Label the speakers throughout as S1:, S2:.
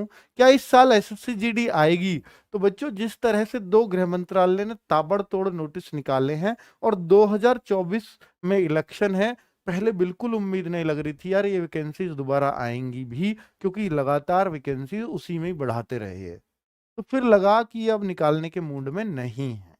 S1: हूं, क्या इस साल एसएससी जीडी आएगी? तो बच्चों जिस तरह से दो गृह मंत्रालय ने ताबड़तोड़ नोटिस निकाले हैं और 2024 में इलेक्शन है, पहले बिल्कुल उम्मीद नहीं लग रही थी यार ये वैकेंसीज दोबारा आएंगी भी, क्योंकि लगातार वैकेंसी उसी में ही बढ़ाते रहे हैं। तो फिर लगा कि ये अब निकालने के मूड में नहीं है।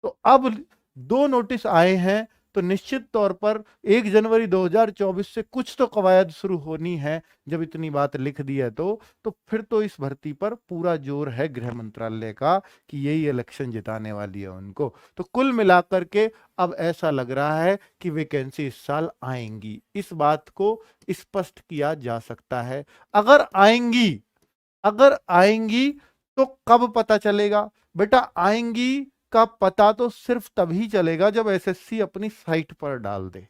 S1: तो अब दो नोटिस आए हैं, तो निश्चित तौर पर 1 जनवरी 2024 से कुछ तो कवायद शुरू होनी है। जब इतनी बात लिख दी है तो फिर तो इस भर्ती पर पूरा जोर है गृह मंत्रालय का कि यही इलेक्शन जिताने वाली है उनको। तो कुल मिलाकर के अब ऐसा लग रहा है कि वैकेंसी इस साल आएंगी, इस बात को स्पष्ट किया जा सकता है। अगर आएंगी, अगर आएंगी तो कब पता चलेगा? बेटा आएंगी का पता तो सिर्फ तभी चलेगा जब एसएससी अपनी साइट पर डाल दे।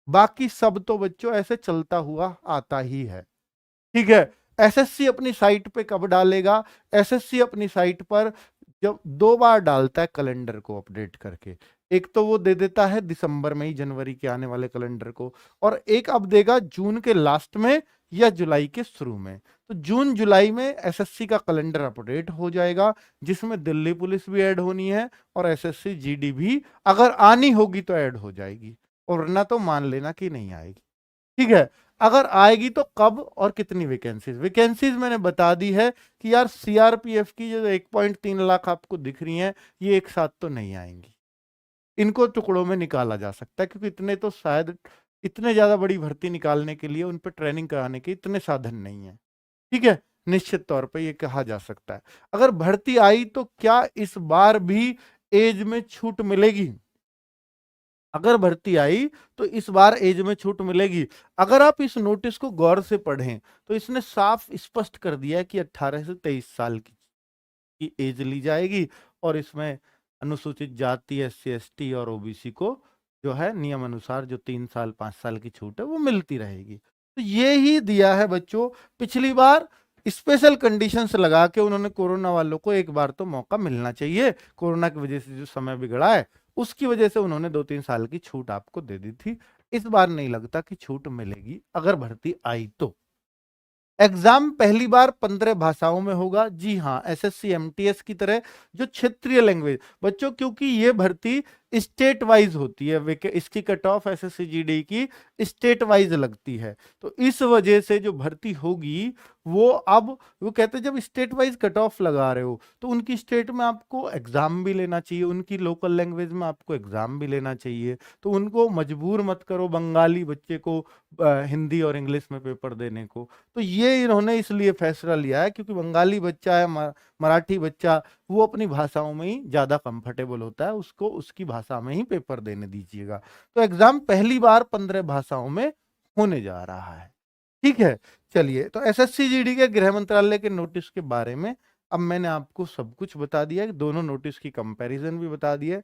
S1: बाकी सब तो बच्चों ऐसे चलता हुआ आता ही है। ठीक है, एसएससी अपनी साइट पे कब डालेगा? एसएससी अपनी साइट पर जब 2 बार डालता है कैलेंडर को अपडेट करके। एक तो वो दे देता है दिसंबर में ही जनवरी के आने वाले कैलेंडर को, और एक अब देगा जून के लास्ट में या जुलाई के शुरू में। तो जून जुलाई में एसएससी का कैलेंडर अपडेट हो जाएगा, जिसमें दिल्ली पुलिस भी ऐड होनी है और एसएससी जीडी भी अगर आनी होगी तो ऐड हो जाएगी, और वरना तो मान लेना कि नहीं आएगी। ठीक है, अगर आएगी तो कब और कितनी वैकेंसीज? वैकेंसीज मैंने बता दी है कि यार सीआरपीएफ की जो 1.3 लाख आपको दिख रही हैं, ये एक साथ तो नहीं आएंगी, इनको टुकड़ों में निकाला जा सकता है, क्योंकि इतने तो शायद इतने ज्यादा बड़ी भर्ती निकालने के लिए उन पर ट्रेनिंग कराने के इतने साधन नहीं है। ठीक है, निश्चित तौर पे ये कहा जा सकता है। अगर भर्ती आई तो क्या इस बार भी एज में छूट मिलेगी? अगर भर्ती आई तो इस बार एज में छूट मिलेगी। अगर आप इस नोटिस को गौर से पढ़ें तो इसने साफ स्पष्ट कर दिया है कि 18 से 23 साल की एज ली जाएगी, और इसमें अनुसूचित जाति, एससी एसटी और ओबीसी को जो है नियम अनुसार जो 3 साल 5 साल की छूट है वो मिलती रहेगी। तो ये ही दिया है बच्चों। पिछली बार स्पेशल कंडीशंस लगा के उन्होंने कोरोना वालों को एक बार तो मौका मिलना चाहिए, कोरोना की वजह से जो समय बिगड़ा है उसकी वजह से उन्होंने 2-3 साल की छूट आपको दे दी थी। इस बार नहीं लगता कि छूट मिलेगी अगर भर्ती आई तो। एग्जाम पहली बार 15 भाषाओं में होगा। जी हाँ, एसएससी एमटीएस की तरह जो क्षेत्रीय लैंग्वेज बच्चों, क्योंकि ये भर्ती स्टेट वाइज होती है, इसकी कट ऑफ एसएससी जीडी की स्टेट वाइज लगती है। तो इस वजह से जो भर्ती होगी वो अब वो कहते हैं जब स्टेट वाइज कट ऑफ लगा रहे हो तो उनकी स्टेट में आपको एग्जाम भी लेना चाहिए, उनकी लोकल लैंग्वेज में आपको एग्जाम भी लेना चाहिए। तो उनको मजबूर मत करो बंगाली बच्चे को हिंदी और इंग्लिश में पेपर देने को। तो ये इन्होंने इसलिए फैसला लिया है क्योंकि बंगाली बच्चा है, मराठी बच्चा, वो अपनी भाषाओं में ही ज्यादा कंफर्टेबल होता है, उसको उसकी भाषा में ही पेपर देने दीजिएगा। तो एग्जाम पहली बार 15 भाषाओं में होने जा रहा है। ठीक है, चलिए, तो एसएससी जीडी के गृह मंत्रालय के नोटिस के बारे में अब मैंने आपको सब कुछ बता दिया है, दोनों नोटिस की कंपैरिजन भी बता दी है।